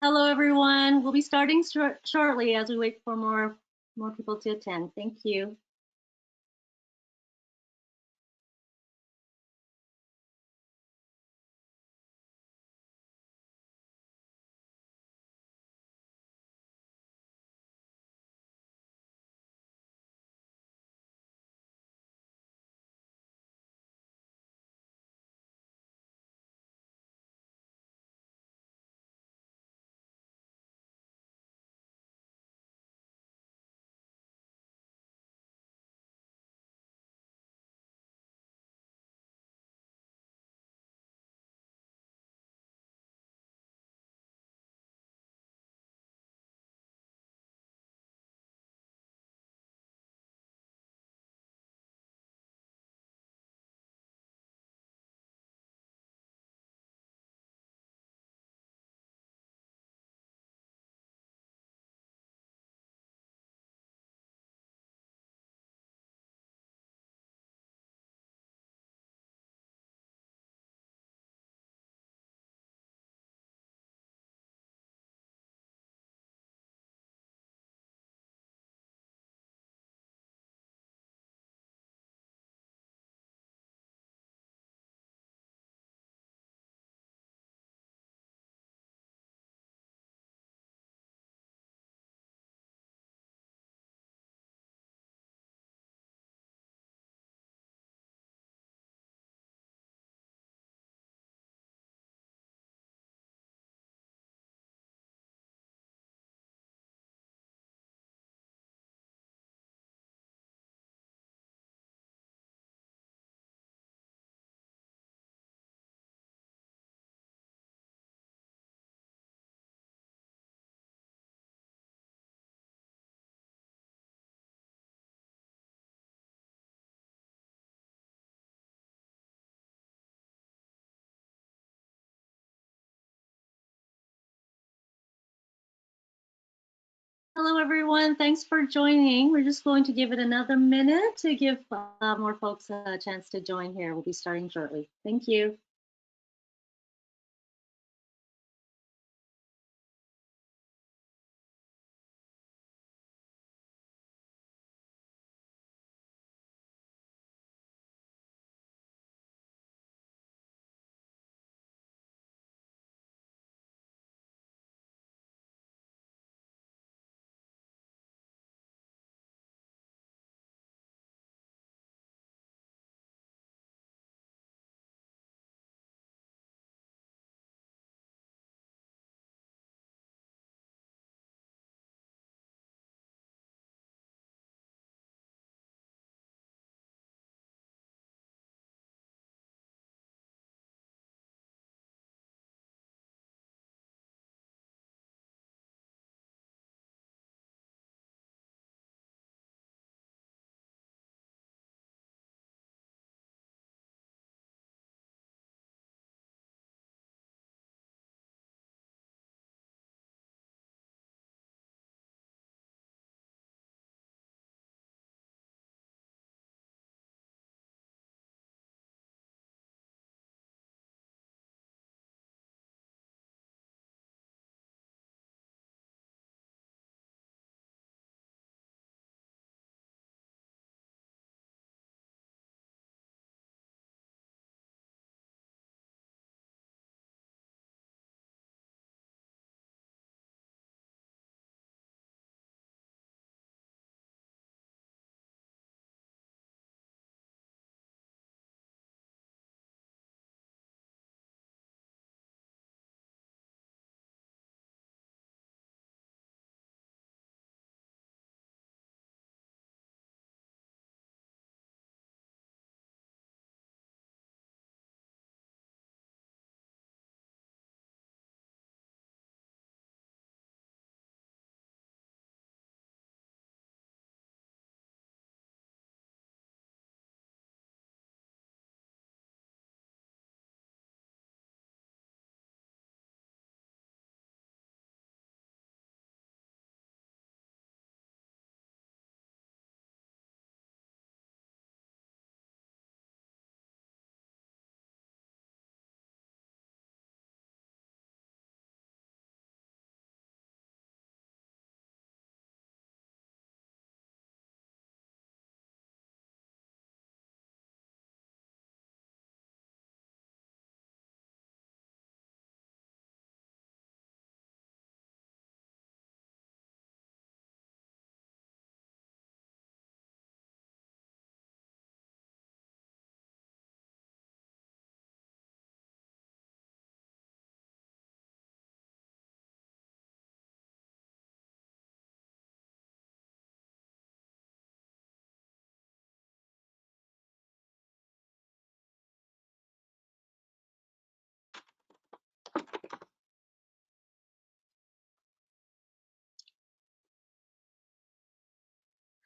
Hello, everyone. We'll be starting shortly as we wait for more people to attend. Thank you. Hello, everyone. Thanks for joining. We're just going to give it another minute to give more folks a chance to join here. We'll be starting shortly. Thank you.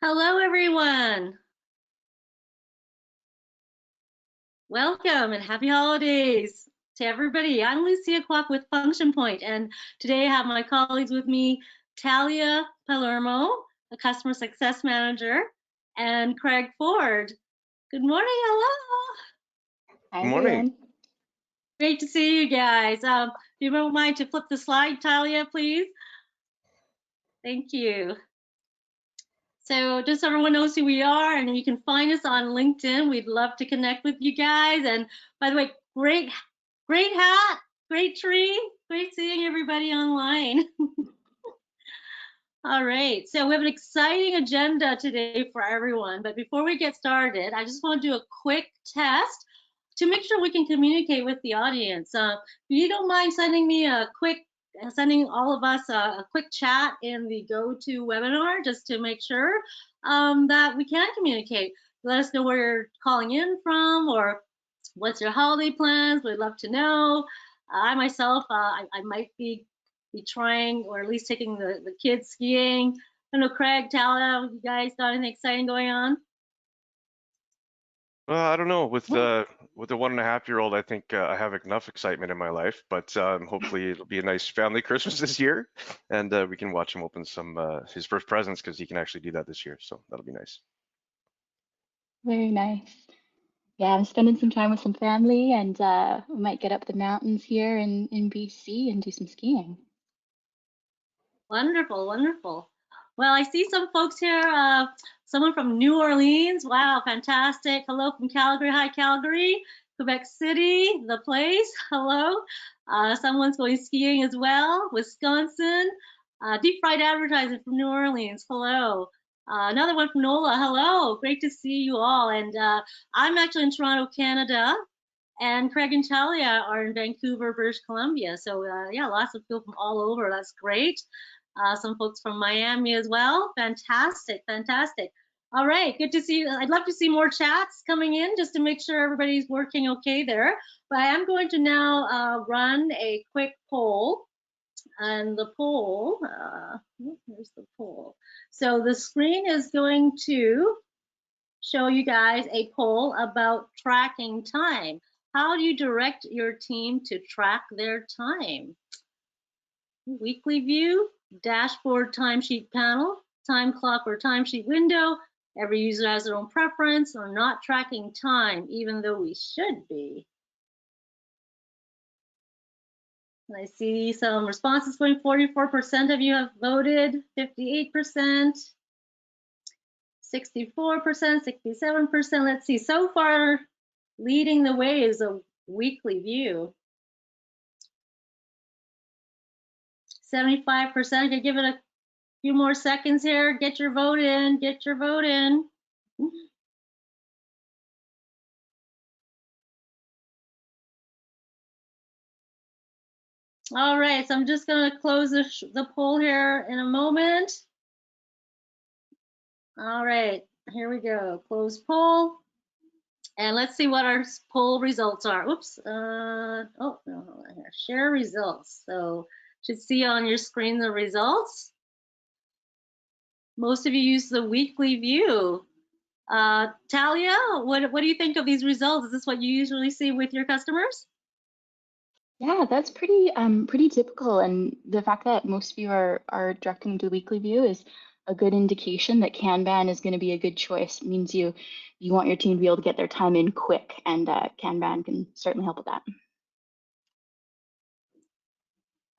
Hello, everyone. Welcome and happy holidays to everybody. I'm Lucia Kwok with Function Point, and today I have my colleagues with me, Talia Palermo, a customer success manager, and Craig Ford. Good morning. Hello. Hi, Good morning. everyone. Great to see you guys. If you don't mind to flip the slide, Talia, please. Thank you. So just so everyone knows who we are, and you can find us on LinkedIn. We'd love to connect with you guys. And by the way, great hat, great tree, great seeing everybody online. All right, so we have an exciting agenda today for everyone. But before we get started, I just want to do a quick test to make sure we can communicate with the audience. If you don't mind sending all of us a quick chat in the GoToWebinar just to make sure that we can communicate. Let us know where you're calling in from or what's your holiday plans. We'd love to know. I myself, I might be trying or at least taking the kids skiing. I don't know, Craig, Talia, you guys got anything exciting going on? Well, I don't know. With the 1.5-year-old, I think I have enough excitement in my life. But hopefully, it'll be a nice family Christmas this year, and we can watch him open some his first presents because he can actually do that this year. So that'll be nice. Very nice. Yeah, I'm spending some time with some family, and we might get up the mountains here in BC and do some skiing. Wonderful, wonderful. Well, I see some folks here. Someone from New Orleans. Wow, fantastic. Hello from Calgary. Hi, Calgary. Quebec City, the place. Hello. Someone's going skiing as well. Wisconsin. Deep fried advertising from New Orleans. Hello. Another one from NOLA. Hello. Great to see you all. And I'm actually in Toronto, Canada. And Craig and Talia are in Vancouver, British Columbia. So yeah, lots of people from all over. That's great. Some folks from Miami as well. Fantastic, fantastic. All right, good to see you. I'd love to see more chats coming in just to make sure everybody's working okay there. But I am going to now run a quick poll. And the poll, here's the poll. So the screen is going to show you guys a poll about tracking time. How do you direct your team to track their time? Weekly view, dashboard timesheet panel, time clock or timesheet window. Every user has their own preference, or not tracking time, even though we should be. And I see some responses going. 44% of you have voted, 58%, 64%, 67%. Let's see, so far leading the way is a weekly view. 75%, could give it a few more seconds here. Get your vote in, get your vote in. All right, so I'm just gonna close the poll here in a moment. All right, here we go, close poll. And let's see what our poll results are. Oops, oh, no, hold on here, share results. So should see on your screen the results. Most of you use the weekly view. Talia, what do you think of these results? Is this what you usually see with your customers? Yeah, that's pretty typical, and the fact that most of you are directing to weekly view is a good indication that Kanban is going to be a good choice. It means you want your team to be able to get their time in quick, and Kanban can certainly help with that.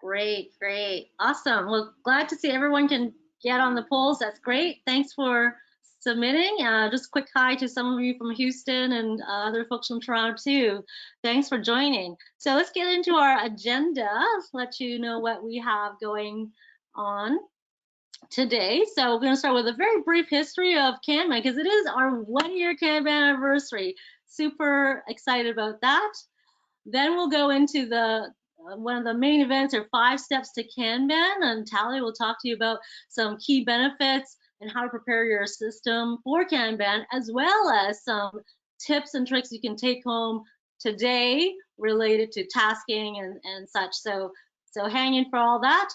Great, great, awesome. Well, glad to see everyone can get on the polls. That's great. Thanks for submitting. Just a quick hi to some of you from Houston and other folks from Toronto too. Thanks for joining. So let's get into our agenda. Let's let you know what we have going on today. So we're going to start with a very brief history of Kanban because it is our 1-year Kanban anniversary. Super excited about that. Then we'll go into the one of the main events or 5 steps to Kanban, and Talia will talk to you about some key benefits and how to prepare your system for Kanban, as well as some tips and tricks you can take home today related to tasking and such. So hang in for all that.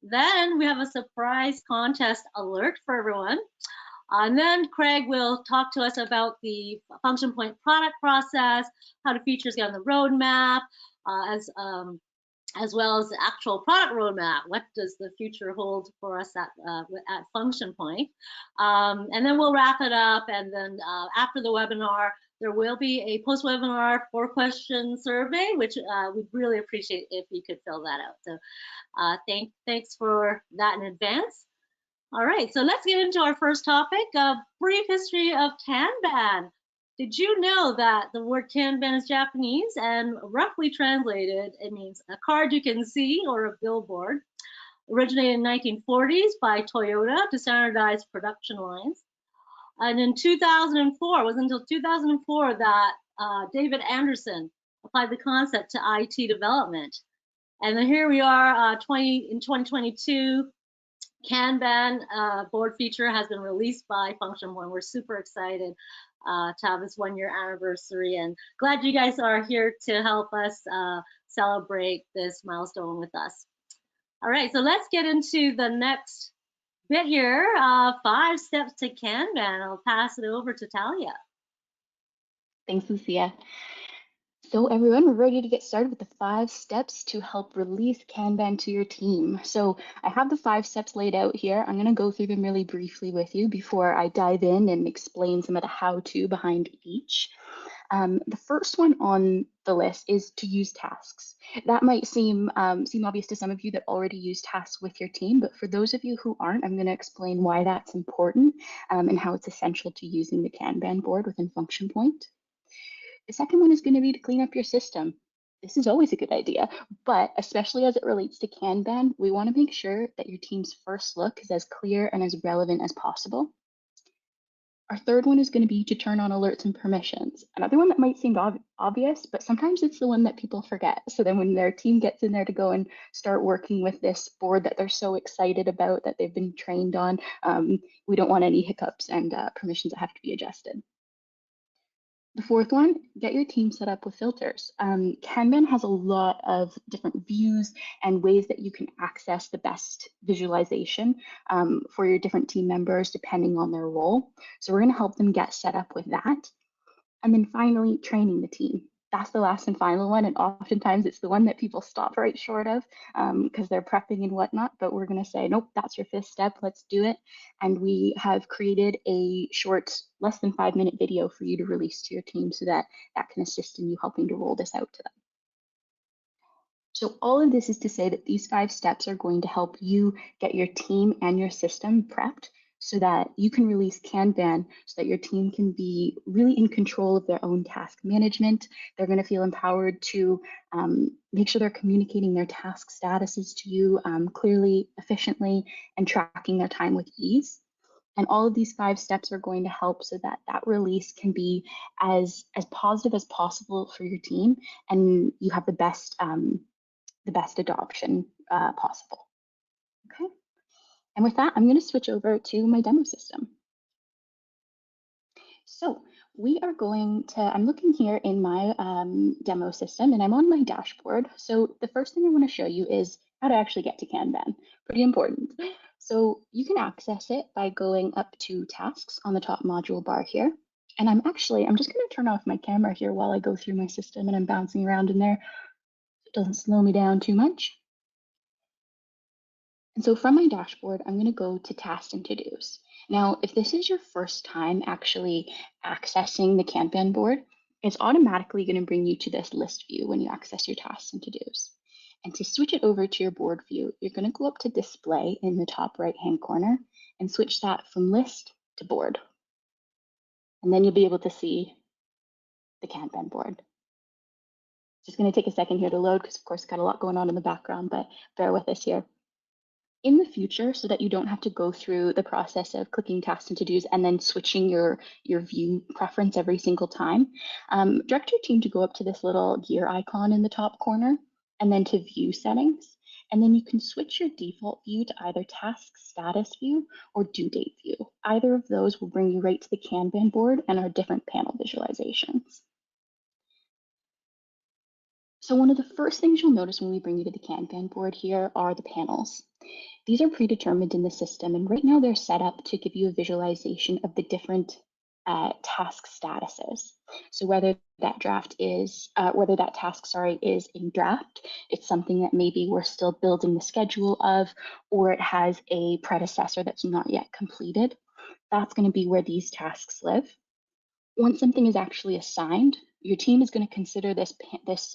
Then we have a surprise contest alert for everyone. And then Craig will talk to us about the function point product process, how the features get on the roadmap, as well as the actual product roadmap. What does the future hold for us at function point? And then we'll wrap it up. And then after the webinar, there will be a post-webinar 4-question survey, which we'd really appreciate if you could fill that out. So thanks for that in advance. All right, so let's get into our first topic, brief history of Kanban. Did you know that the word Kanban is Japanese, and roughly translated, it means a card you can see or a billboard. Originated in the 1940s by Toyota to standardize production lines. And in 2004, it wasn't until 2004 that David Anderson applied the concept to IT development. And then here we are in 2022. Kanban board feature has been released by Function Point. We're super excited to have this 1-year anniversary, and glad you guys are here to help us celebrate this milestone with us. All right, so let's get into the next bit here, 5 steps to Kanban. I'll pass it over to Talia. Thanks, Lucia. So everyone, we're ready to get started with the 5 steps to help release Kanban to your team. So I have the 5 steps laid out here. I'm going to go through them really briefly with you before I dive in and explain some of the how-to behind each. The first one on the list is to use tasks. That might seem obvious to some of you that already use tasks with your team, but for those of you who aren't, I'm going to explain why that's important and how it's essential to using the Kanban board within Function Point. The second one is going to be to clean up your system. This is always a good idea, but especially as it relates to Kanban, we want to make sure that your team's first look is as clear and as relevant as possible. Our third one is going to be to turn on alerts and permissions. Another one that might seem obvious, but sometimes it's the one that people forget. So then when their team gets in there to go and start working with this board that they're so excited about, that they've been trained on, we don't want any hiccups and permissions that have to be adjusted. The fourth one, get your team set up with filters. Kanban has a lot of different views and ways that you can access the best visualization for your different team members depending on their role. So we're going to help them get set up with that. And then finally, training the team. That's the last and final one, and oftentimes it's the one that people stop right short of because they're prepping and whatnot, but we're going to say, nope, that's your 5th step, let's do it. And we have created a short, less than 5-minute video for you to release to your team so that that can assist in you helping to roll this out to them. So all of this is to say that these 5 steps are going to help you get your team and your system prepped so that you can release Kanban so that your team can be really in control of their own task management. They're going to feel empowered to make sure they're communicating their task statuses to you clearly, efficiently, and tracking their time with ease. And all of these 5 steps are going to help so that that release can be as positive as possible for your team, and you have the best adoption possible. Okay. And with that, I'm going to switch over to my demo system. So we are going to, I'm looking here in my demo system and I'm on my dashboard. So the first thing I want to show you is how to actually get to Kanban. Pretty important. So you can access it by going up to tasks on the top module bar here. And I'm just going to turn off my camera here while I go through my system and I'm bouncing around in there. It doesn't slow me down too much. And so from my dashboard, I'm going to go to tasks and to-dos. Now, if this is your first time actually accessing the Kanban board, it's automatically going to bring you to this list view when you access your tasks and to-dos. And to switch it over to your board view, you're going to go up to display in the top right-hand corner and switch that from list to board. And then you'll be able to see the Kanban board. Just going to take a second here to load because, of course, got a lot going on in the background, but bear with us here. In the future, so that you don't have to go through the process of clicking tasks and to-dos and then switching your view preference every single time, direct your team to go up to this little gear icon in the top corner and then to view settings. And then you can switch your default view to either task status view or due date view. Either of those will bring you right to the Kanban board and our different panel visualizations. So one of the first things you'll notice when we bring you to the Kanban board here are the panels. These are predetermined in the system, and right now they're set up to give you a visualization of the different task statuses. So whether that task, is in draft, it's something that maybe we're still building the schedule of, or it has a predecessor that's not yet completed. That's going to be where these tasks live. Once something is actually assigned, your team is going to consider this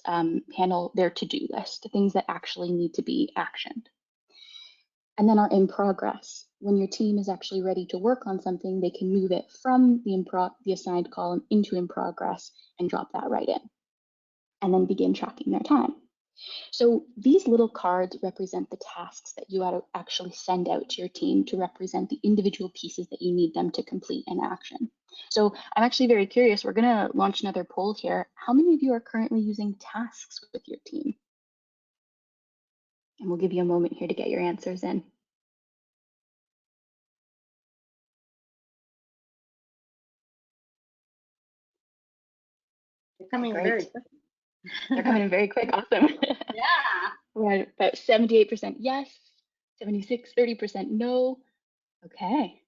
panel their to-do list, the things that actually need to be actioned. And then are in progress. When your team is actually ready to work on something, they can move it from the assigned column into in progress and drop that right in, and then begin tracking their time. So these little cards represent the tasks that you actually send out to your team to represent the individual pieces that you need them to complete in action. So I'm actually very curious, we're gonna launch another poll here. How many of you are currently using tasks with your team? And we'll give you a moment here to get your answers in. They're coming in very quick. They're coming in very quick. Awesome. Yeah. We're at about 78% yes, 30% no. Okay.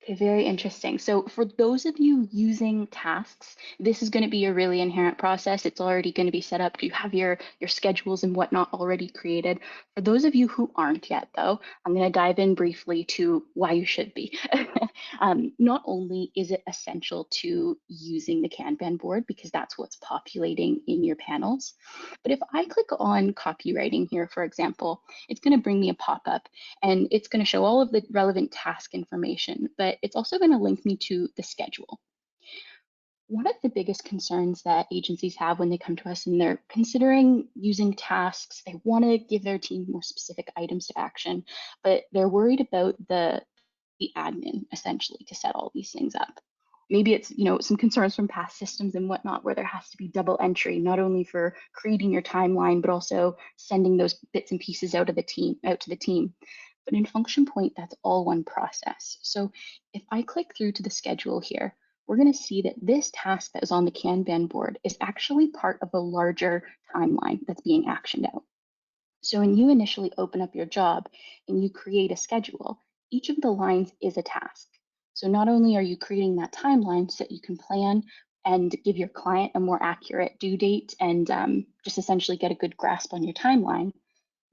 Okay, very interesting. So for those of you using tasks, this is going to be a really inherent process. It's already going to be set up. You have your schedules and whatnot already created. For those of you who aren't yet, though, I'm going to dive in briefly to why you should be. Not only is it essential to using the Kanban board, because that's what's populating in your panels, but if I click on copywriting here, for example, it's going to bring me a pop-up and it's going to show all of the relevant task information, but it's also going to link me to the schedule. One of the biggest concerns that agencies have when they come to us and they're considering using tasks, they want to give their team more specific items to action, but they're worried about the admin essentially to set all these things up. Maybe it's some concerns from past systems and whatnot where there has to be double entry, not only for creating your timeline, but also sending those bits and pieces out to the team. But in Function Point, that's all one process. So if I click through to the schedule here, we're going to see that this task that is on the Kanban board is actually part of a larger timeline that's being actioned out. So when you initially open up your job and you create a schedule, each of the lines is a task. So not only are you creating that timeline so that you can plan and give your client a more accurate due date and just essentially get a good grasp on your timeline,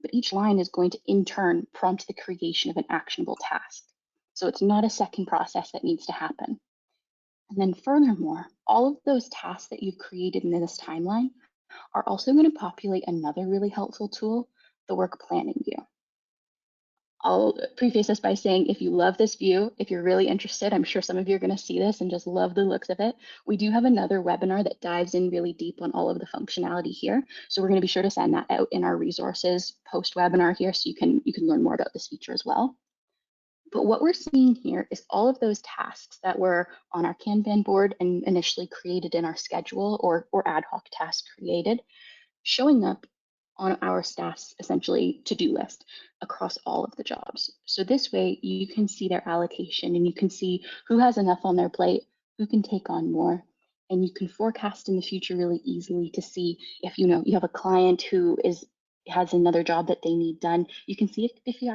but each line is going to in turn prompt the creation of an actionable task. So it's not a second process that needs to happen. And then furthermore, all of those tasks that you've created in this timeline are also going to populate another really helpful tool, the work planning view. I'll preface this by saying if you love this view, if you're really interested, I'm sure some of you are going to see this and just love the looks of it. We do have another webinar that dives in really deep on all of the functionality here. So we're going to be sure to send that out in our resources post-webinar here so you can learn more about this feature as well. But what we're seeing here is all of those tasks that were on our Kanban board and initially created in our schedule or ad hoc tasks created, showing up on our staff's essentially to-do list across all of the jobs. So this way you can see their allocation and you can see who has enough on their plate, who can take on more, and you can forecast in the future really easily to see if you have a client who has another job that they need done. You can see if you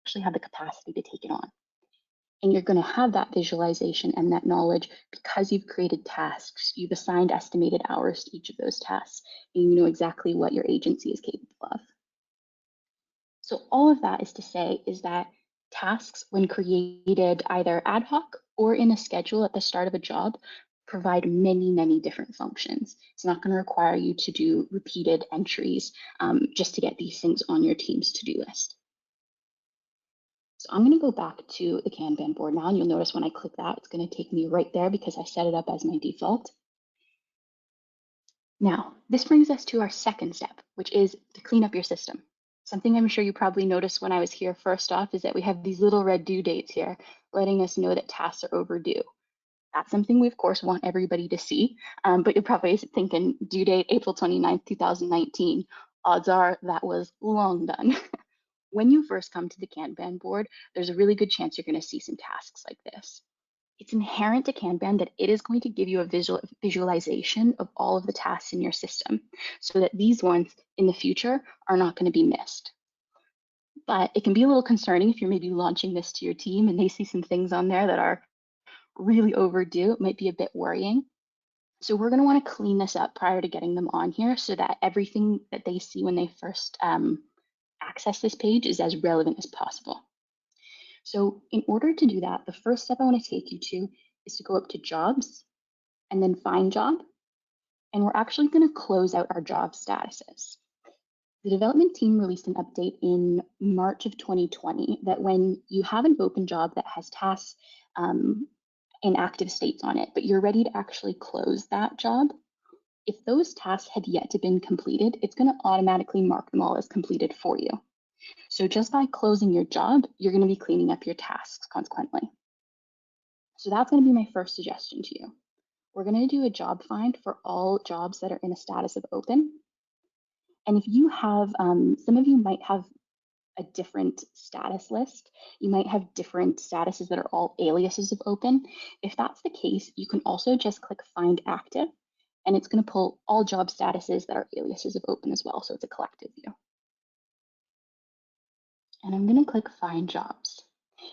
actually have the capacity to take it on. And you're going to have that visualization and that knowledge because you've created tasks, you've assigned estimated hours to each of those tasks, and you know exactly what your agency is capable of. So all of that is to say is that tasks, when created either ad hoc or in a schedule at the start of a job, provide many, many different functions. It's not going to require you to do repeated entries just to get these things on your team's to-do list. So I'm going to go back to the Kanban board now, and you'll notice when I click that, it's going to take me right there because I set it up as my default. Now, this brings us to our second step, which is to clean up your system. Something I'm sure you probably noticed when I was here first off is that we have these little red due dates here, letting us know that tasks are overdue. That's something we, of course, want everybody to see, but you're probably thinking due date April 29th, 2019. Odds are that was long done. When you first come to the Kanban board, there's a really good chance you're going to see some tasks like this. it's inherent to Kanban that it is going to give you a visualization of all of the tasks in your system so that these ones in the future are not going to be missed. But it can be a little concerning if you're maybe launching this to your team and they see some things on there that are really overdue. It might be a bit worrying. So we're going to want to clean this up prior to getting them on here so that everything that they see when they first access this page is as relevant as possible. So in order to do that, the first step I want to take you to is to go up to Jobs and then Find Job. And we're actually going to close out our job statuses. The development team released an update in March of 2020 that when you have an open job that has tasks in active states on it, but you're ready to actually close that job, if those tasks had yet to been completed, it's going to automatically mark them all as completed for you. So just by closing your job, you're going to be cleaning up your tasks consequently. So that's going to be my first suggestion to you. We're going to do a job find for all jobs that are in a status of open. And if you have, some of you might have a different status list. You might have different statuses that are all aliases of open. If that's the case, you can also just click Find Active, and it's going to pull all job statuses that are aliases of open as well. So it's a collective view. And I'm going to click Find Jobs.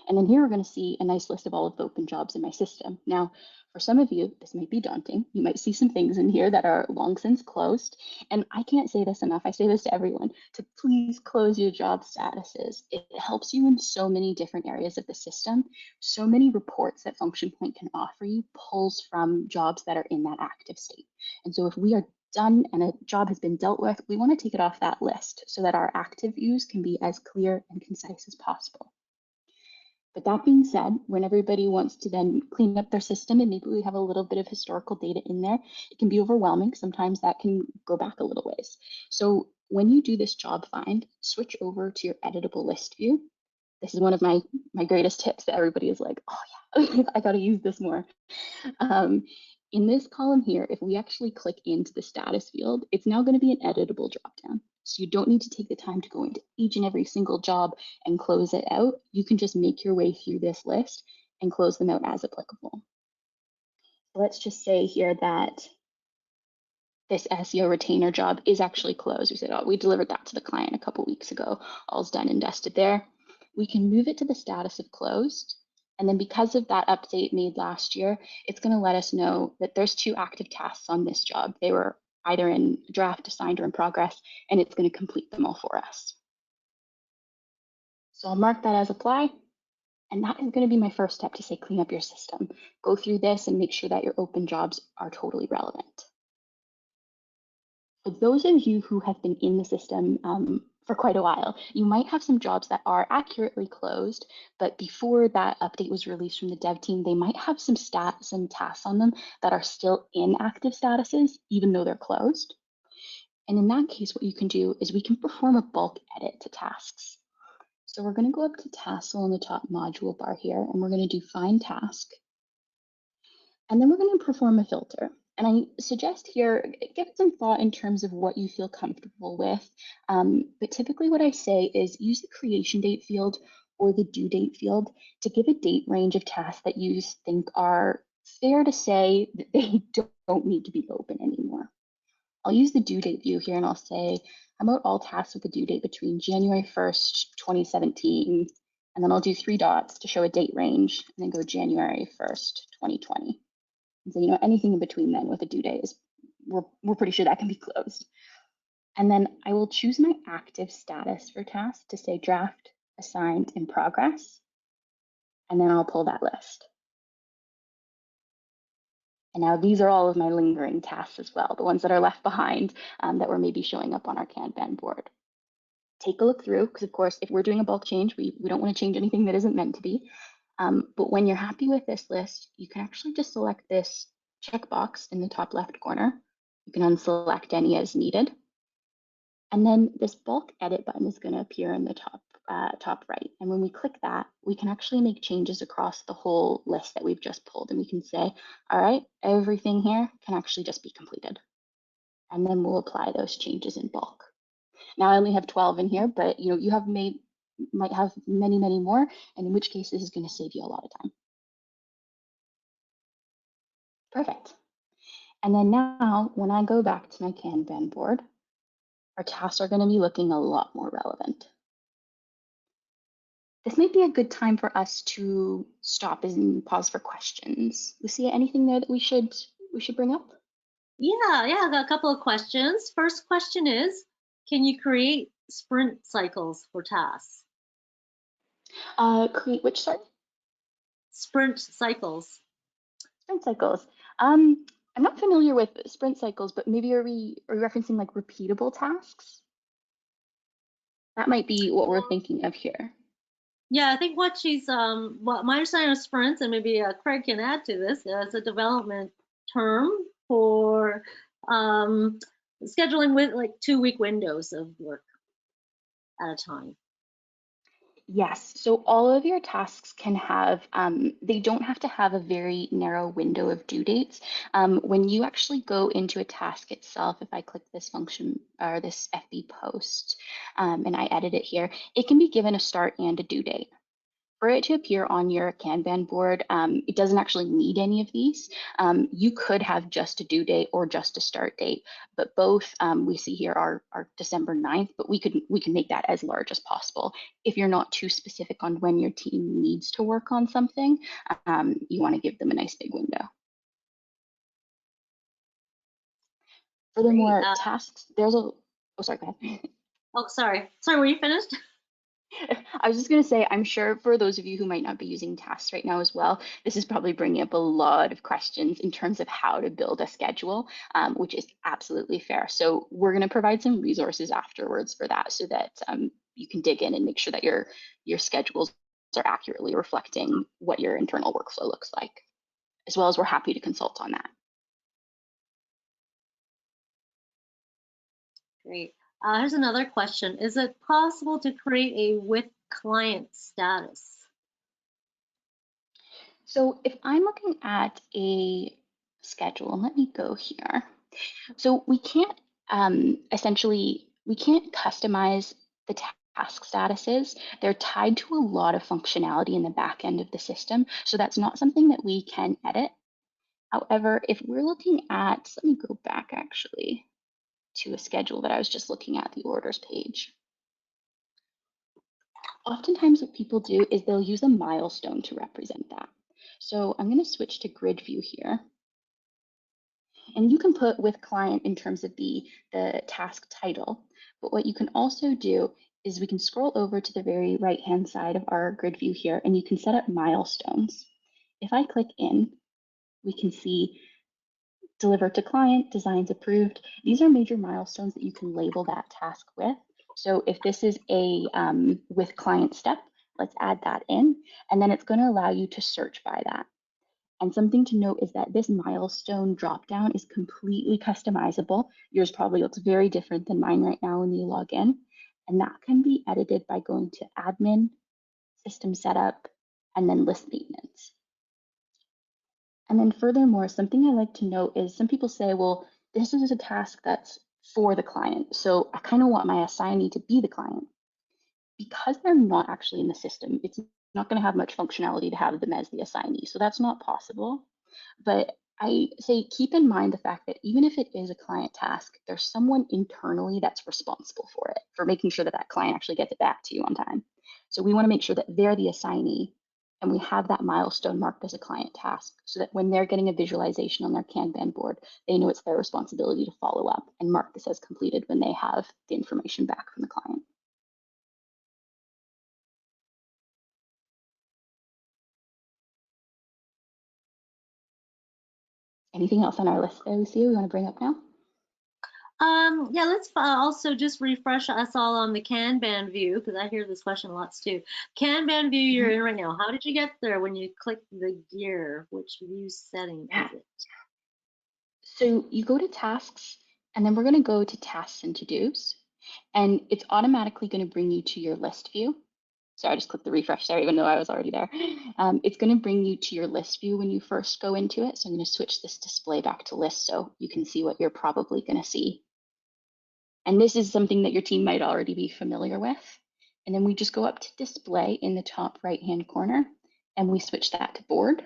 And then here we're going to see a nice list of all of the open jobs in my system. Now, for some of you, this might be daunting. You might see some things in here that are long since closed. And I can't say this enough. I say this to everyone, to please close your job statuses. It helps you in so many different areas of the system. So many reports that Function Point can offer you pulls from jobs that are in that active state. And so if we are done and a job has been dealt with, we want to take it off that list so that our active views can be as clear and concise as possible. But that being said, when everybody wants to then clean up their system and maybe we have a little bit of historical data in there, it can be overwhelming. Sometimes that can go back a little ways. So when you do this job find, switch over to your editable list view. This is one of my greatest tips that everybody is like, oh yeah, I got to use this more. In this column here, if we actually click into the status field, it's now going to be an editable dropdown. So you don't need to take the time to go into each and every single job and close it out. You can just make your way through this list and close them out as applicable. So let's just say here that this SEO retainer job is actually closed. We said, oh, we delivered that to the client a couple weeks ago. All's done and dusted there. We can move it to the status of closed. And then because of that update made last year, it's going to let us know that there's 2 active tasks on this job. They were either in draft, assigned, or in progress, and it's going to complete them all for us. So I'll mark that as apply. And that is going to be my first step to say clean up your system. Go through this and make sure that your open jobs are totally relevant. For those of you who have been in the system for quite a while, you might have some jobs that are accurately closed, but before that update was released from the dev team, they might have some tasks on them that are still in active statuses, even though they're closed. And in that case, what you can do is we can perform a bulk edit to tasks. So we're going to go up to Tassel in the top module bar here, and we're going to do Find Task. And then we're going to perform a filter. And I suggest here, give it some thought in terms of what you feel comfortable with. But typically what I say is use the creation date field or the due date field to give a date range of tasks that you think are fair to say that they don't need to be open anymore. I'll use the due date view here and I'll say, how about all tasks with a due date between January 1st, 2017, and then I'll do 3 dots to show a date range and then go January 1st, 2020. So, you know, anything in between then with a due date is, we're pretty sure that can be closed. And then I will choose my active status for task to say draft, assigned, in progress. And then I'll pull that list. And now these are all of my lingering tasks as well, the ones that are left behind that were maybe showing up on our Kanban board. Take a look through, because of course, if we're doing a bulk change, we don't want to change anything that isn't meant to be. But when you're happy with this list, you can actually just select this checkbox in the top left corner. You can unselect any as needed. And then this bulk edit button is going to appear in the top right. And when we click that, we can actually make changes across the whole list that we've just pulled. And we can say, all right, everything here can actually just be completed. And then we'll apply those changes in bulk. Now I only have 12 in here, but you know, you might have many more, and in which case this is going to save you a lot of time. Perfect. And then now, when I go back to my Kanban board, our tasks are going to be looking a lot more relevant. This might be a good time for us to stop and pause for questions. Lucia, anything there that we should bring up? Yeah, I got a couple of questions. First question is, can you create sprint cycles for tasks? Create which, sorry? Sprint cycles. Sprint cycles. I'm not familiar with sprint cycles, but maybe are we referencing like repeatable tasks? That might be what we're thinking of here. Yeah, I think what my understanding of sprints, and maybe Craig can add to this, is a development term for scheduling with like 2-week windows of work at a time. Yes, so all of your tasks can have, they don't have to have a very narrow window of due dates. When you actually go into a task itself, if I click this function or this FB post and I edit it here, it can be given a start and a due date. For it to appear on your Kanban board, it doesn't actually need any of these. You could have just a due date or just a start date, but both we see here are December 9th, but we can make that as large as possible. If you're not too specific on when your team needs to work on something, you want to give them a nice big window. Furthermore, tasks, there's a, oh, sorry, go ahead. Oh, sorry, were you finished? I was just going to say, I'm sure for those of you who might not be using tasks right now as well, this is probably bringing up a lot of questions in terms of how to build a schedule, which is absolutely fair. So we're going to provide some resources afterwards for that so that you can dig in and make sure that your schedules are accurately reflecting what your internal workflow looks like, as well as we're happy to consult on that. Great. Here's another question. Is it possible to create a with client status? So if I'm looking at a schedule, and let me go here. So we can't essentially, we can't customize the task statuses. They're tied to a lot of functionality in the back end of the system. So that's not something that we can edit. However, if we're looking at, let me go back actually to a schedule that I was just looking at, the orders page. Oftentimes what people do is they'll use a milestone to represent that. So I'm going to switch to grid view here. And you can put with client in terms of the task title. But what you can also do is we can scroll over to the very right-hand side of our grid view here, and you can set up milestones. If I click in, we can see deliver to client, designs approved. These are major milestones that you can label that task with. So if this is a with client step, let's add that in, and then it's going to allow you to search by that. And something to note is that this milestone dropdown is completely customizable. Yours probably looks very different than mine right now when you log in. And that can be edited by going to admin, system setup, and then list maintenance. And then furthermore, something I like to note is some people say, well, this is a task that's for the client. So I kind of want my assignee to be the client. Because they're not actually in the system, it's not going to have much functionality to have them as the assignee. So that's not possible. But I say keep in mind the fact that even if it is a client task, there's someone internally that's responsible for it, for making sure that that client actually gets it back to you on time. So we want to make sure that they're the assignee and we have that milestone marked as a client task so that when they're getting a visualization on their Kanban board, they know it's their responsibility to follow up and mark this as completed when they have the information back from the client. Anything else on our list there, Lucia, we want to bring up now? Yeah, let's also just refresh us all on the Kanban view, because I hear this question lots too. Kanban view you're in right now. How did you get there when you click the gear? Which view setting is it? So you go to tasks, and then we're going to go to tasks and to-dos, and it's automatically going to bring you to your list view. So I just clicked the refresh there, even though I was already there. It's going to bring you to your list view when you first go into it. So I'm going to switch this display back to list so you can see what you're probably going to see. And this is something that your team might already be familiar with. And then we just go up to display in the top right-hand corner, and we switch that to board.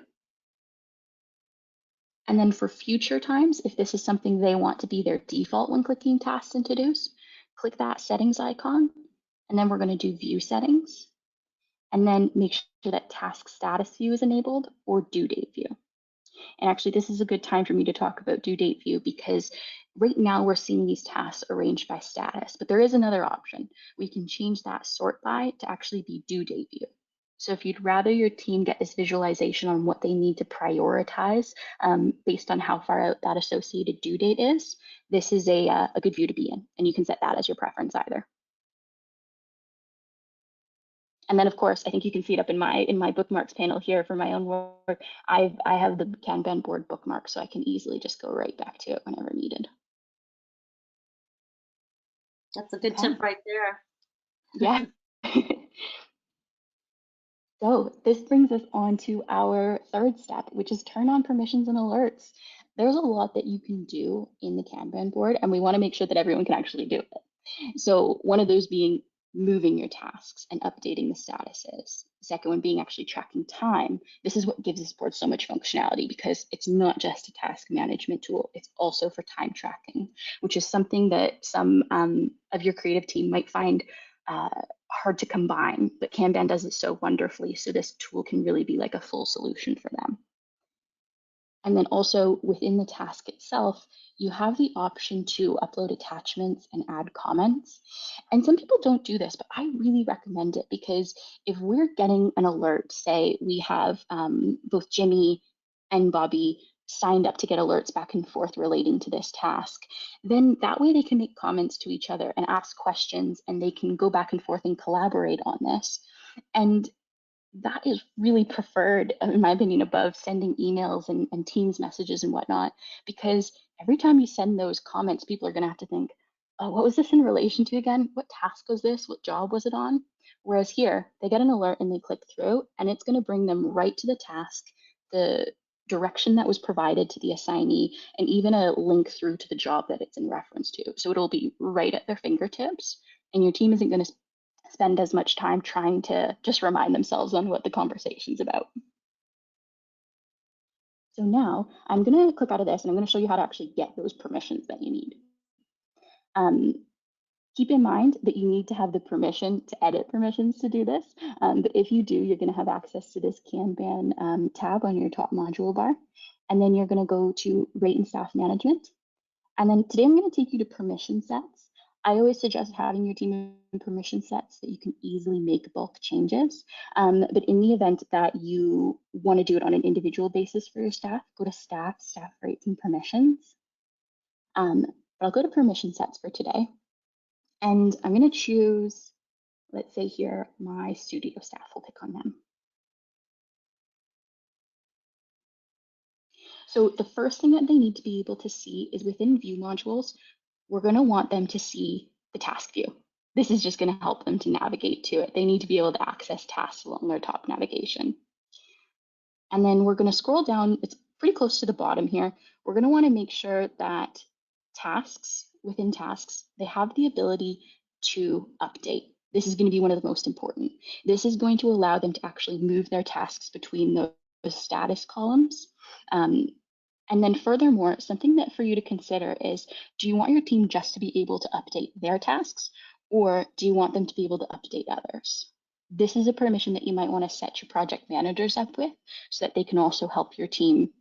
And then for future times, if this is something they want to be their default when clicking tasks and to-dos, click that settings icon. And then we're going to do view settings. And then make sure that task status view is enabled or due date view. And actually, this is a good time for me to talk about due date view because right now we're seeing these tasks arranged by status, but there is another option. We can change that sort by to actually be due date view. So if you'd rather your team get this visualization on what they need to prioritize based on how far out that associated due date is, this is a good view to be in, and you can set that as your preference either. And then, of course, I think you can see it up in my bookmarks panel here for my own work. I have the Kanban board bookmark, so I can easily just go right back to it whenever needed. That's a good tip right there. Yeah. So this brings us on to our third step, which is turn on permissions and alerts. There's a lot that you can do in the Kanban board, and we want to make sure that everyone can actually do it. So one of those being moving your tasks and updating the statuses. The second one being actually tracking time. This is what gives this board so much functionality because it's not just a task management tool, it's also for time tracking, which is something that some of your creative team might find hard to combine, but Kanban does it so wonderfully. So this tool can really be like a full solution for them. And then also within the task itself, you have the option to upload attachments and add comments. And some people don't do this, but I really recommend it because if we're getting an alert, say we have both Jimmy and Bobby signed up to get alerts back and forth relating to this task, then that way they can make comments to each other and ask questions and they can go back and forth and collaborate on this. And that is really preferred, in my opinion, above sending emails and Teams messages and whatnot, because every time you send those comments, people are going to have to think, oh, what was this in relation to again? What task was this? What job was it on? Whereas here, they get an alert and they click through, and it's going to bring them right to the task, the direction that was provided to the assignee, and even a link through to the job that it's in reference to. So it'll be right at their fingertips, and your team isn't going to spend as much time trying to just remind themselves on what the conversation's about. So now I'm going to click out of this and I'm going to show you how to actually get those permissions that you need. Keep in mind that you need to have the permission to edit permissions to do this. But if you do, you're going to have access to this Kanban tab on your top module bar. And then you're going to go to Rate and Staff Management. And then today I'm going to take you to permission sets. I always suggest having your team in permission sets so that you can easily make bulk changes. But in the event that you want to do it on an individual basis for your staff, go to Staff Rates and Permissions. But I'll go to permission sets for today. And I'm going to choose, let's say here, my studio staff. We'll pick on them. So the first thing that they need to be able to see is within view modules, we're going to want them to see the task view. This is just going to help them to navigate to it. They need to be able to access tasks along their top navigation. And then we're going to scroll down. It's pretty close to the bottom here. We're going to want to make sure that tasks, within tasks, they have the ability to update. This is going to be one of the most important. This is going to allow them to actually move their tasks between those status columns. And then furthermore, something that for you to consider is, do you want your team just to be able to update their tasks, or do you want them to be able to update others? This is a permission that you might want to set your project managers up with so that they can also help your team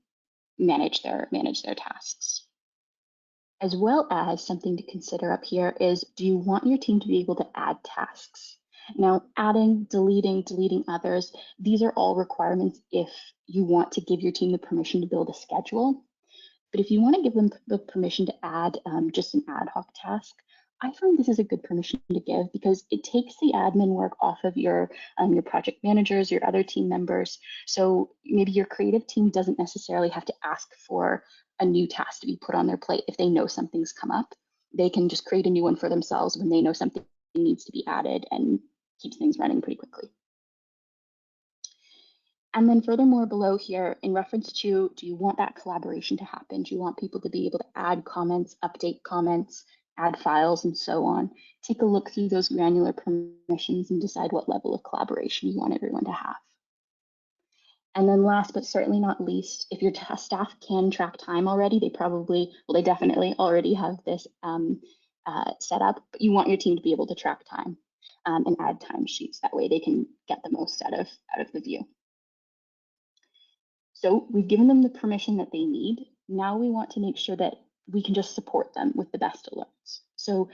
manage their tasks. As well as something to consider up here is, do you want your team to be able to add tasks? Now, adding, deleting others, these are all requirements if you want to give your team the permission to build a schedule. But if you want to give them the permission to add just an ad hoc task, I find this is a good permission to give because it takes the admin work off of your project managers, your other team members. So maybe your creative team doesn't necessarily have to ask for a new task to be put on their plate if they know something's come up. They can just create a new one for themselves when they know something needs to be added and keeps things running pretty quickly. And then furthermore below here, in reference to, do you want that collaboration to happen? Do you want people to be able to add comments, update comments, add files, and so on? Take a look through those granular permissions and decide what level of collaboration you want everyone to have. And then last but certainly not least, if your staff can track time already, they definitely already have this set up, but you want your team to be able to track time and add timesheets. That way they can get the most out of the view. So we've given them the permission that they need. Now we want to make sure that we can just support them with the best alerts. So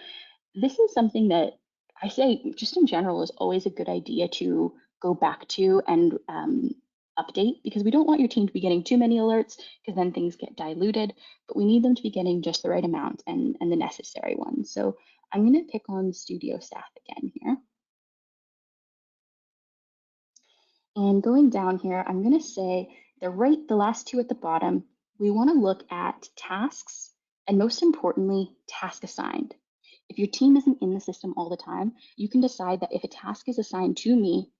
this is something that I say just in general is always a good idea to go back to and update, because we don't want your team to be getting too many alerts because then things get diluted, but we need them to be getting just the right amount and the necessary ones. So I'm going to pick on studio staff again here. And going down here, I'm going to say the last two at the bottom, we want to look at tasks and most importantly, task assigned. If your team isn't in the system all the time, you can decide that if a task is assigned to me,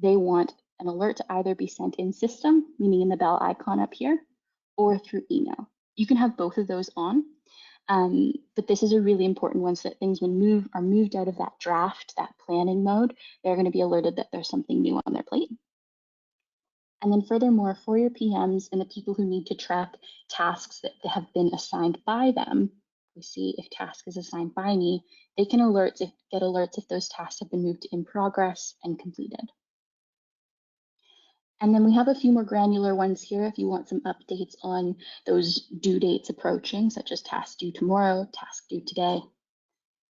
they want an alert to either be sent in system, meaning in the bell icon up here, or through email. You can have both of those on, but this is a really important one so that things when are moved out of that draft, that planning mode, they're going to be alerted that there's something new on their plate. And then furthermore, for your PMs and the people who need to track tasks that have been assigned by them, we see if task is assigned by me, they can get alerts if those tasks have been moved to in progress and completed. And then we have a few more granular ones here if you want some updates on those due dates approaching, such as task due tomorrow, task due today.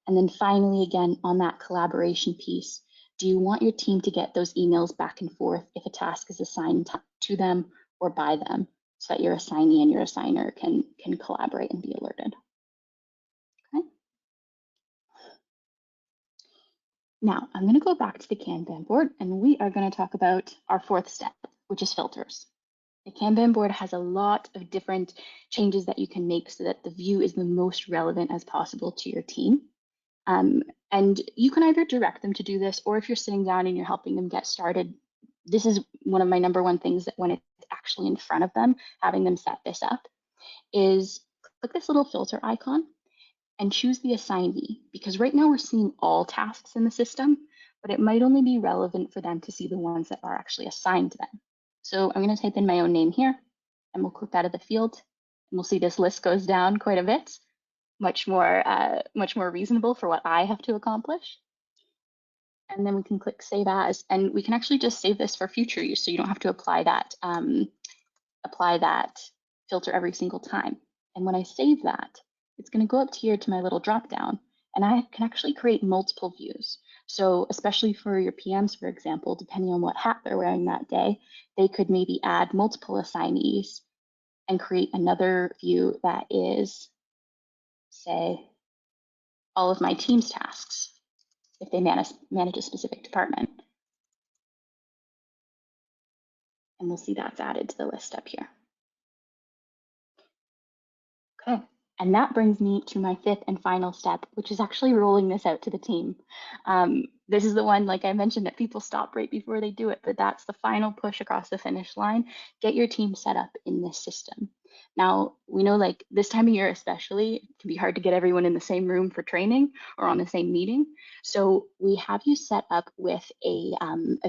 And then finally, again, on that collaboration piece, do you want your team to get those emails back and forth if a task is assigned to them or by them, so that your assignee and your assigner can collaborate and be alerted? Okay. Now, I'm going to go back to the Kanban board, and we are going to talk about our fourth step, which is filters. The Kanban board has a lot of different changes that you can make so that the view is the most relevant as possible to your team. And you can either direct them to do this, or if you're sitting down and you're helping them get started, this is one of my #1 things that when it's actually in front of them, having them set this up, is click this little filter icon and choose the assignee, because right now we're seeing all tasks in the system, but it might only be relevant for them to see the ones that are actually assigned to them. So I'm going to type in my own name here, and we'll click that of the field, and we'll see this list goes down quite a bit, much more reasonable for what I have to accomplish. And then we can click Save As, and we can actually just save this for future use, so you don't have to apply that filter every single time. And when I save that, it's going to go up here to my little drop down, and I can actually create multiple views. So especially for your PMs, for example, depending on what hat they're wearing that day, they could maybe add multiple assignees and create another view that is, say, all of my team's tasks if they manage a specific department. And we'll see that's added to the list up here. Okay, and that brings me to my fifth and final step, which is actually rolling this out to the team. This is the one, like I mentioned, that people stop right before they do it, but that's the final push across the finish line. Get your team set up in this system. Now, we know like this time of year especially, it can be hard to get everyone in the same room for training or on the same meeting. So we have you set up with a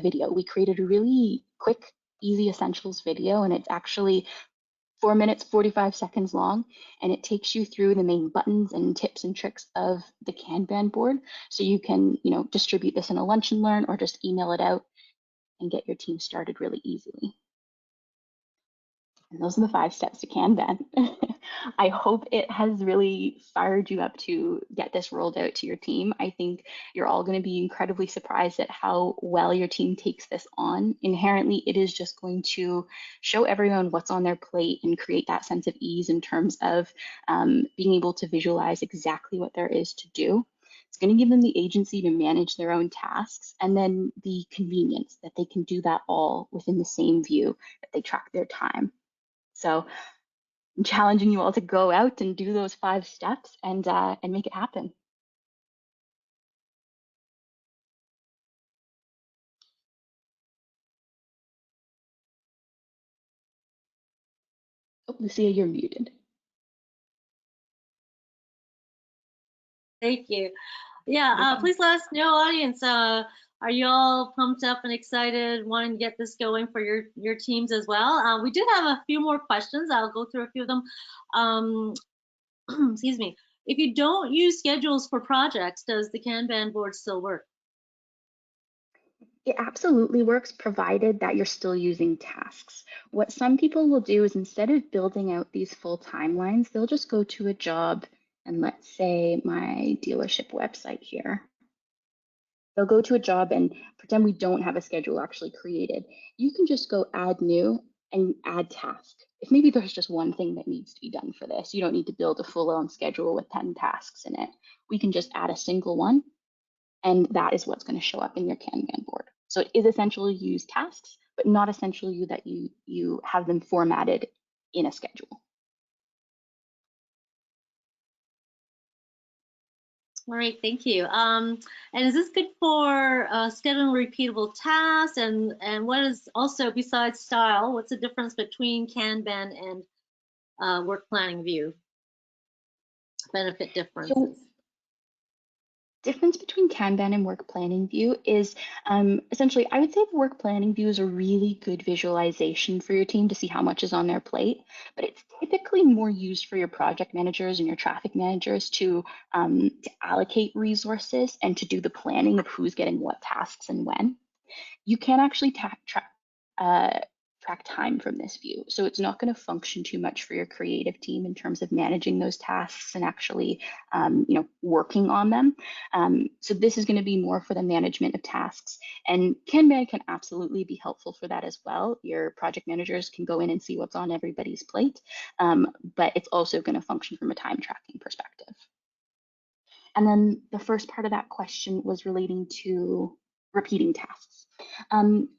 video. We created a really quick, easy essentials video, and it's actually 4 minutes, 45 seconds long, and it takes you through the main buttons and tips and tricks of the Kanban board. So you can, distribute this in a lunch and learn or just email it out and get your team started really easily. And those are the 5 steps to Kanban. I hope it has really fired you up to get this rolled out to your team. I think you're all going to be incredibly surprised at how well your team takes this on. Inherently, it is just going to show everyone what's on their plate and create that sense of ease in terms of being able to visualize exactly what there is to do. It's going to give them the agency to manage their own tasks, and then the convenience that they can do that all within the same view that they track their time. So I'm challenging you all to go out and do those 5 steps and make it happen. Oh, Lucia, you're muted. Thank you. Yeah, please let us know, audience, Are you all pumped up and excited, wanting to get this going for your teams as well? We did have a few more questions. I'll go through a few of them. Excuse me. If you don't use schedules for projects, does the Kanban board still work? It absolutely works, provided that you're still using tasks. What some people will do is instead of building out these full timelines, they'll just go to a job, and let's say my dealership website here. They'll go to a job and pretend we don't have a schedule actually created. You can just go add new and add task. If maybe there's just one thing that needs to be done for this, you don't need to build a full-on schedule with 10 tasks in it. We can just add a single one, and that is what's going to show up in your Kanban board. So it is essentially use tasks, but not essentially that you have them formatted in a schedule. All right, thank you. And is this good for scheduling repeatable tasks? And what is also, besides style, what's the difference between Kanban and work planning view? Benefit differences. So, difference between Kanban and work planning view is essentially, I would say the work planning view is a really good visualization for your team to see how much is on their plate, but it's typically more used for your project managers and your traffic managers to allocate resources and to do the planning of who's getting what tasks and when. You can actually track time from this view. So it's not going to function too much for your creative team in terms of managing those tasks and actually working on them. So this is going to be more for the management of tasks. And Kanban can absolutely be helpful for that as well. Your project managers can go in and see what's on everybody's plate, but it's also going to function from a time tracking perspective. And then the first part of that question was relating to repeating tasks.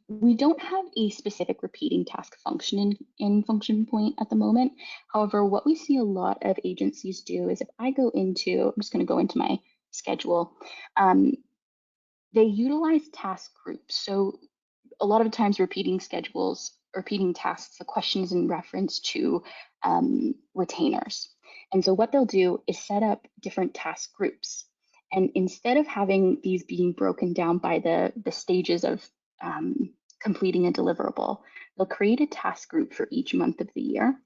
We don't have a specific repeating task function in Function Point at the moment. However, what we see a lot of agencies do is if I go into, I'm just going to go into my schedule, they utilize task groups. So a lot of times repeating schedules, repeating tasks, the question is in reference to retainers. And so what they'll do is set up different task groups. And instead of having these being broken down by the stages of completing a deliverable, they'll create a task group for each month of the year.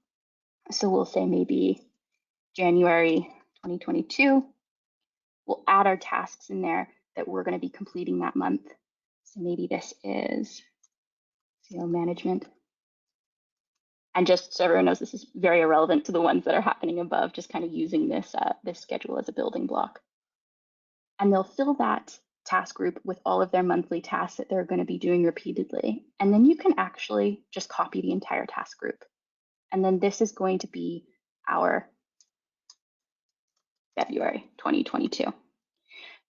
So we'll say maybe January 2022, we'll add our tasks in there that we're going to be completing that month. So maybe this is CO management. And just so everyone knows, this is very irrelevant to the ones that are happening above, just kind of using this schedule as a building block. And they'll fill that task group with all of their monthly tasks that they're going to be doing repeatedly. And then you can actually just copy the entire task group. And then this is going to be our February 2022.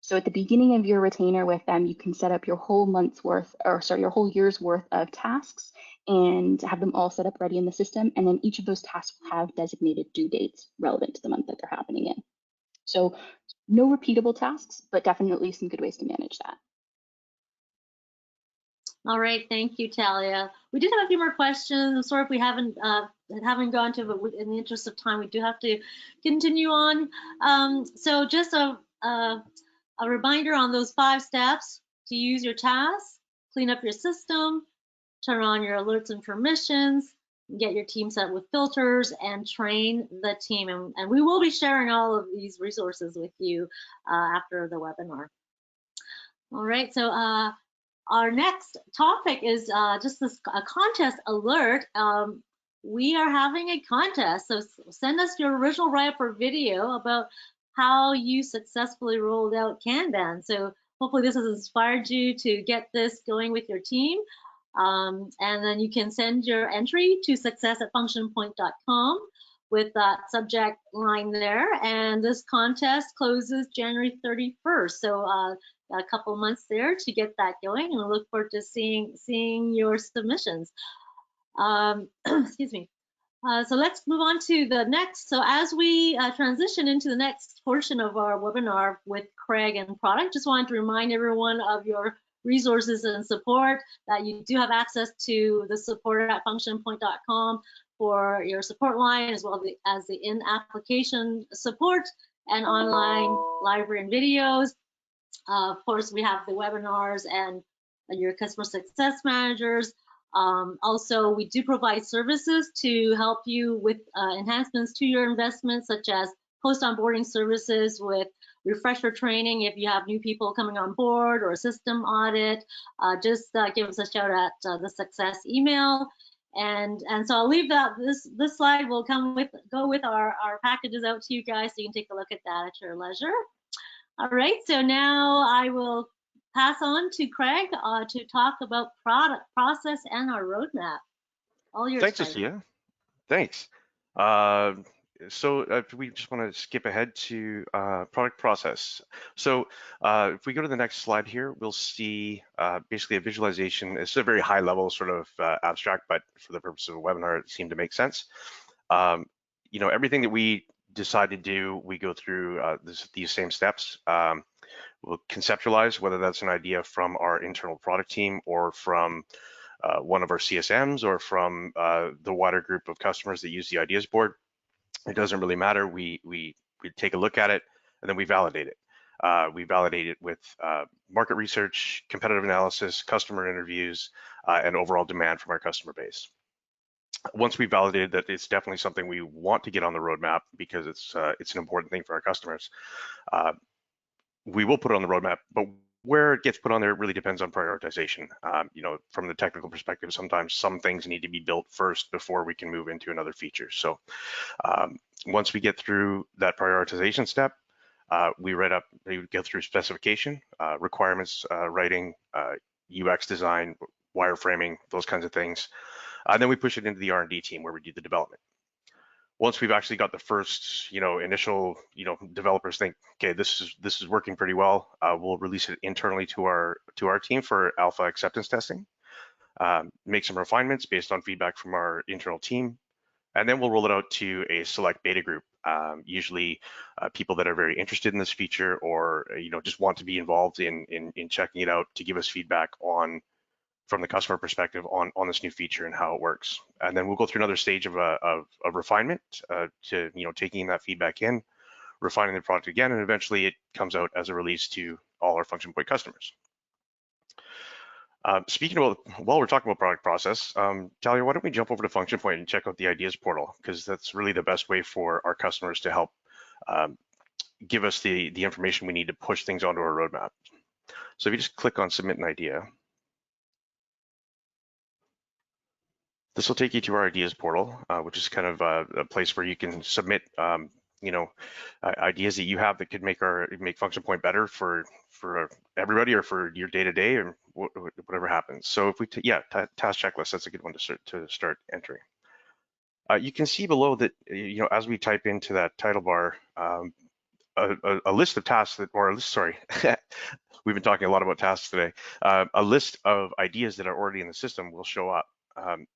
So at the beginning of your retainer with them, you can set up your whole month's worth, or sorry, your whole year's worth of tasks and have them all set up ready in the system. And then each of those tasks will have designated due dates relevant to the month that they're happening in. So no repeatable tasks, but definitely some good ways to manage that. All right, thank you, Talia. We did have a few more questions. I'm sorry if we haven't gone to, but in the interest of time, we do have to continue on. So just a reminder on those 5 steps to use your tasks, clean up your system, turn on your alerts and permissions, get your team set with filters, and train the team. And we will be sharing all of these resources with you after the webinar. All right, so our next topic is just this contest alert. We are having a contest, so send us your original write-up or video about how you successfully rolled out Kanban. So hopefully this has inspired you to get this going with your team. And then you can send your entry to success@functionpoint.com with that subject line there. And this contest closes January 31st. So a couple months there to get that going, and we look forward to seeing your submissions. Excuse me. So let's move on to the next. So as we transition into the next portion of our webinar with Craig and product, just wanted to remind everyone of your resources and support, that you do have access to the support@functionpoint.com for your support line, as well as the in-application support and online library and videos. Of course, we have the webinars and your customer success managers. Also, we do provide services to help you with enhancements to your investments, such as post-onboarding services with refresher training. If you have new people coming on board or a system audit, just give us a shout at the success email. And so I'll leave that. This slide will go with our packages out to you guys, so you can take a look at that at your leisure. All right, so now I will pass on to Craig to talk about product, process, and our roadmap. All yours, Thanks, Craig. Asia. Thanks. So we just want to skip ahead to product process. So if we go to the next slide here, we'll see basically a visualization. It's a very high level sort of abstract, but for the purpose of a webinar, it seemed to make sense. You know, everything that we decide to do, we go through these same steps. We'll conceptualize whether that's an idea from our internal product team or from one of our CSMs or from the wider group of customers that use the ideas board. It doesn't really matter. We take a look at it and then we validate it. We validate it with market research, competitive analysis, customer interviews, and overall demand from our customer base. Once we validated that it's definitely something we want to get on the roadmap because it's an important thing for our customers, we will put it on the roadmap, but where it gets put on there really depends on prioritization. You know, from the technical perspective, sometimes some things need to be built first before we can move into another feature. So once we get through that prioritization step, we go through specification, requirements, writing, UX design, wireframing, those kinds of things. And then we push it into the R&D team where we do the development. Once we've actually got the first, initial, developers think, okay, this is working pretty well, we'll release it internally to our team for alpha acceptance testing, make some refinements based on feedback from our internal team, and then we'll roll it out to a select beta group, usually people that are very interested in this feature or, just want to be involved in checking it out to give us feedback on, from the customer perspective on this new feature and how it works. And then we'll go through another stage of refinement to taking that feedback in, refining the product again, and eventually it comes out as a release to all our function point customers. Speaking about, while we're talking about product process, Talia, why don't we jump over to function point and check out the ideas portal, because that's really the best way for our customers to help give us the information we need to push things onto our roadmap. So if you just click on submit an idea, this will take you to our ideas portal, which is kind of a place where you can submit, ideas that you have that could make function point better for everybody or for your day to day or whatever happens. So if we, task checklist, that's a good one to start entering. You can see below that, as we type into that title bar, a list of tasks we've been talking a lot about tasks today. A list of ideas that are already in the system will show up.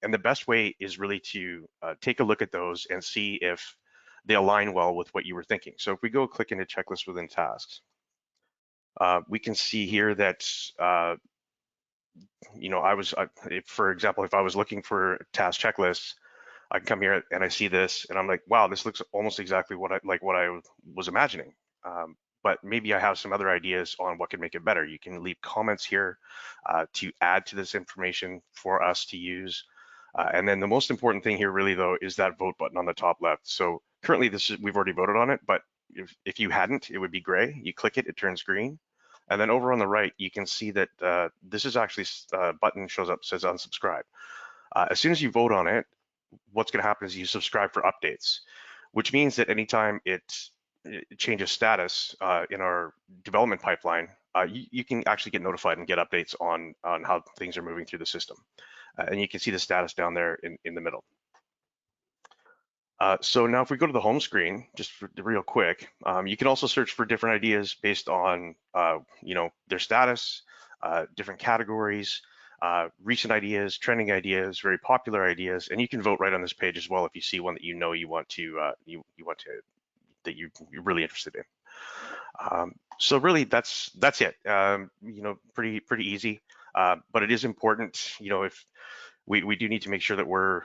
And the best way is really to take a look at those and see if they align well with what you were thinking. So if we go click into checklist within tasks, we can see here that, for example, if I was looking for task checklists, I can come here and I see this and I'm like, wow, this looks almost exactly what I was imagining. But maybe I have some other ideas on what can make it better. You can leave comments here to add to this information for us to use. And then the most important thing here really though is that vote button on the top left. So currently we've already voted on it, but if you hadn't, it would be gray. You click it, it turns green. And then over on the right, you can see that this is actually a button shows up, says unsubscribe. As soon as you vote on it, what's gonna happen is you subscribe for updates, which means that anytime it changes status in our development pipeline, you can actually get notified and get updates on how things are moving through the system. And you can see the status down there in the middle. So now if we go to the home screen, just real quick, you can also search for different ideas based on their status, different categories, recent ideas, trending ideas, very popular ideas, and you can vote right on this page as well if you see one that you want to that you're really interested in. So really that's it. Pretty easy, but it is important, if we do need to make sure that we're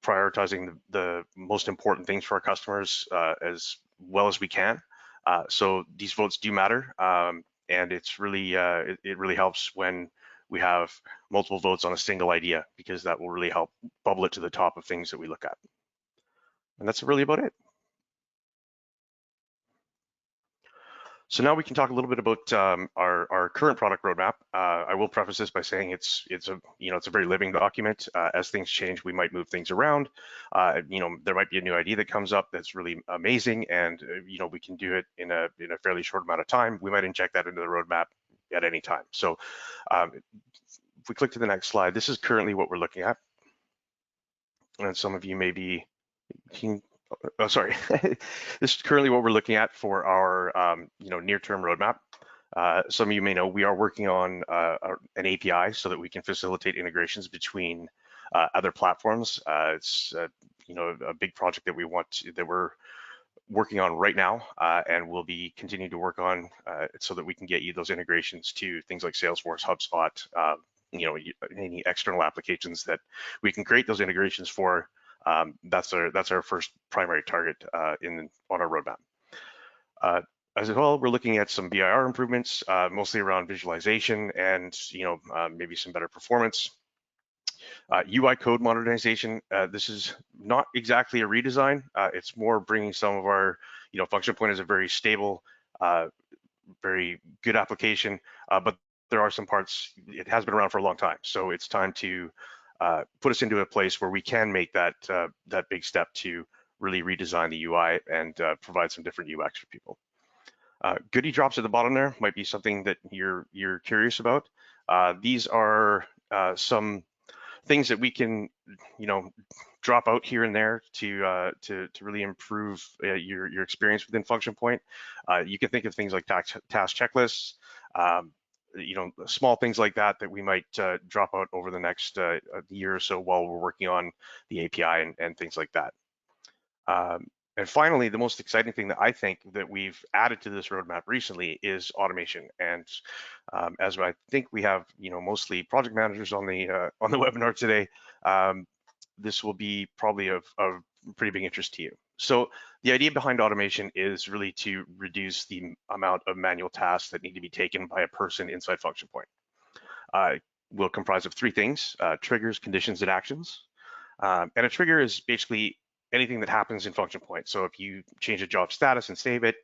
prioritizing the most important things for our customers as well as we can. So these votes do matter. and it's really it really helps when we have multiple votes on a single idea, because that will really help bubble it to the top of things that we look at. And that's really about it. So now we can talk a little bit about our current product roadmap. I will preface this by saying it's a very living document. As things change, we might move things around. There might be a new idea that comes up that's really amazing, and we can do it in a fairly short amount of time. We might inject that into the roadmap at any time. So if we click to the next slide, this is currently what we're looking at. And some of you may be oh, sorry. This is currently what we're looking at for our near-term roadmap. Some of you may know we are working on an API so that we can facilitate integrations between other platforms. It's a big project that we're working on right now, and we'll be continuing to work on so that we can get you those integrations to things like Salesforce, HubSpot, any external applications that we can create those integrations for. That's our first primary target on our roadmap. As well, we're looking at some VIR improvements, mostly around visualization and maybe some better performance. UI code modernization. This is not exactly a redesign. It's more bringing some of our, function point is a very stable, very good application, but there are some parts, it has been around for a long time. So it's time to put us into a place where we can make that big step to really redesign the UI and provide some different UX for people. Goodie drops at the bottom there might be something that you're curious about. These are some things that we can, drop out here and there to really improve your experience within Function Point. You can think of things like task checklists, small things like that we might drop out over the next year or so while we're working on the API and things like that. And finally, the most exciting thing that I think that we've added to this roadmap recently is automation. And as I think we have, mostly project managers on the webinar today, this will be probably of pretty big interest to you. So the idea behind automation is really to reduce the amount of manual tasks that need to be taken by a person inside Function Point. Will comprise of three things: triggers, conditions, and actions. And a trigger is basically anything that happens in Function Point. So if you change a job status and save it,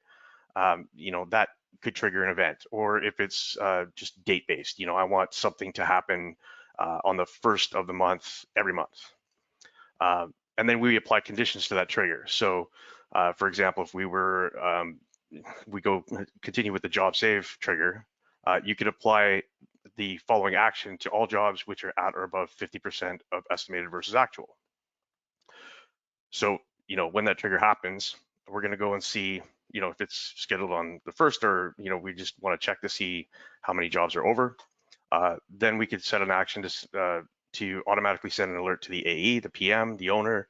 that could trigger an event. Or if it's just date-based, I want something to happen on the first of the month every month. And then we apply conditions to that trigger. So for example, if we continue with the job save trigger, you could apply the following action to all jobs which are at or above 50% of estimated versus actual. So, when that trigger happens, we're going to go and see, if it's scheduled on the first, or, we just want to check to see how many jobs are over. Then we could set an action to automatically send an alert to the AE, the PM, the owner,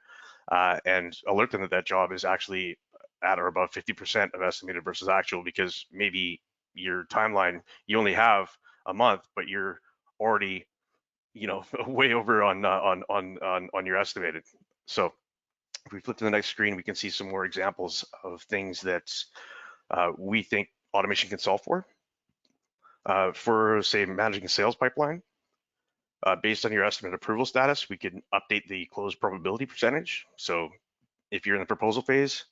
and alert them that job is actually at or above 50% of estimated versus actual, because maybe your timeline, you only have a month, but you're already, way over on your estimated. So if we flip to the next screen, we can see some more examples of things that we think automation can solve for. For, say, managing a sales pipeline, based on your estimate approval status, we can update the close probability percentage. So if you're in the proposal phase,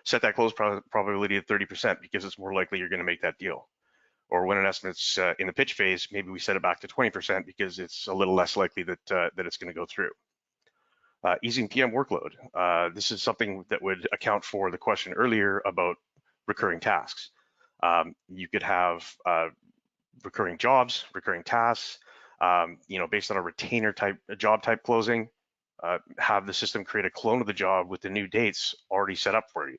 set that close probability at 30%, because it's more likely you're going to make that deal. Or when an estimate's in the pitch phase, maybe we set it back to 20% because it's a little less likely that it's going to go through. Easing PM workload. This is something that would account for the question earlier about recurring tasks. You could have recurring jobs, recurring tasks, based on a retainer type, a job type closing, have the system create a clone of the job with the new dates already set up for you.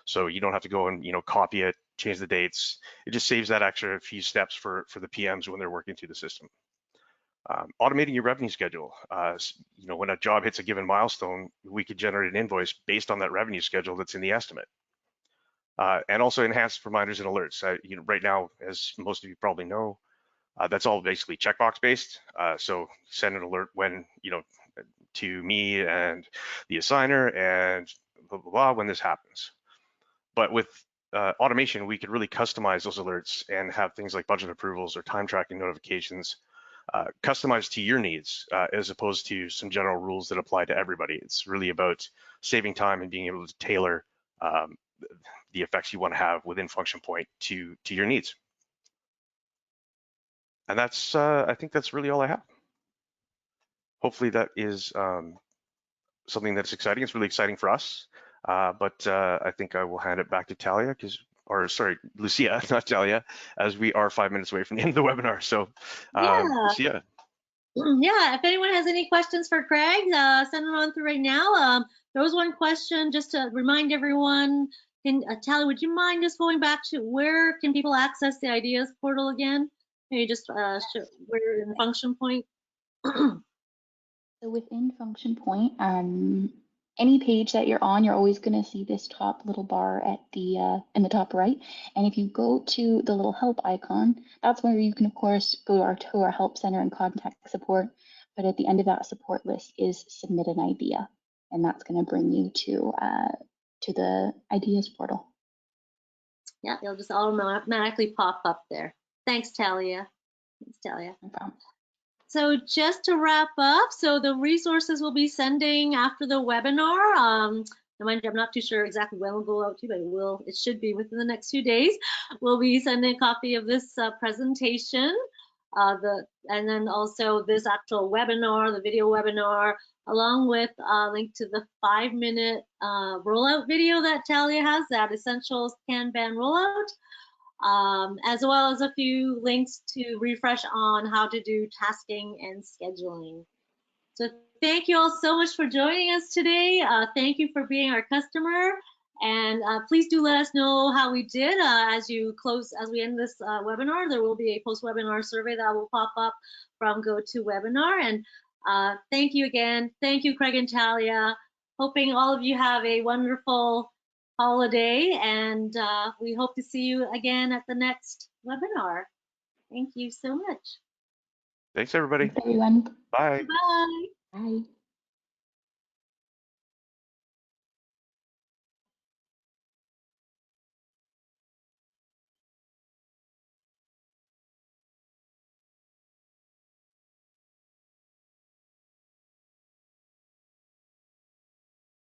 So you don't have to go and copy it, change the dates. It just saves that extra few steps for the PMs when they're working through the system. Automating your revenue schedule. When a job hits a given milestone, we could generate an invoice based on that revenue schedule that's in the estimate. And also enhanced reminders and alerts. Right now, as most of you probably know, that's all basically checkbox based. So send an alert when, to me and the assigner and blah, blah, blah, when this happens. But with automation, we could really customize those alerts and have things like budget approvals or time tracking notifications customized to your needs, as opposed to some general rules that apply to everybody. It's really about saving time and being able to tailor the effects you want to have within function point to your needs. And that's, I think that's really all I have. Hopefully that is something that's exciting. It's really exciting for us. But I think I will hand it back to Talia, Lucia, not Talia, as we are 5 minutes away from the end of the webinar. So Yeah. Lucia. Yeah, if anyone has any questions for Craig, send them on through right now. There was one question just to remind everyone. Talia, would you mind just going back to where can people access the ideas portal again? Maybe just we're in function point. So within function point, any page that you're on, you're always going to see this top little bar at the in the top right. And if you go to the little help icon, that's where you can, of course, go to our help center and contact support. But at the end of that support list is submit an idea, and that's going to bring you to the ideas portal. Yeah, it'll just automatically pop up there. Thanks, Talia. Thanks, Talia. No problem. So just to wrap up, so the resources we'll be sending after the webinar, mind you, I'm not too sure exactly when we'll go out to, but it should be within the next few days. We'll be sending a copy of this presentation, and then also this actual webinar, the video webinar, along with a link to the 5-minute rollout video that Talia has, that Essentials Kanban rollout. As well as a few links to refresh on how to do tasking and scheduling. So thank you all so much for joining us today. Thank you for being our customer. And please do let us know how we did as we end this webinar. There will be a post-webinar survey that will pop up from GoToWebinar. And thank you again. Thank you, Craig and Talia. Hoping all of you have a wonderful holiday, and we hope to see you again at the next webinar. Thank you so much. Thanks, everybody. Thanks, everyone. Bye. Bye. Bye.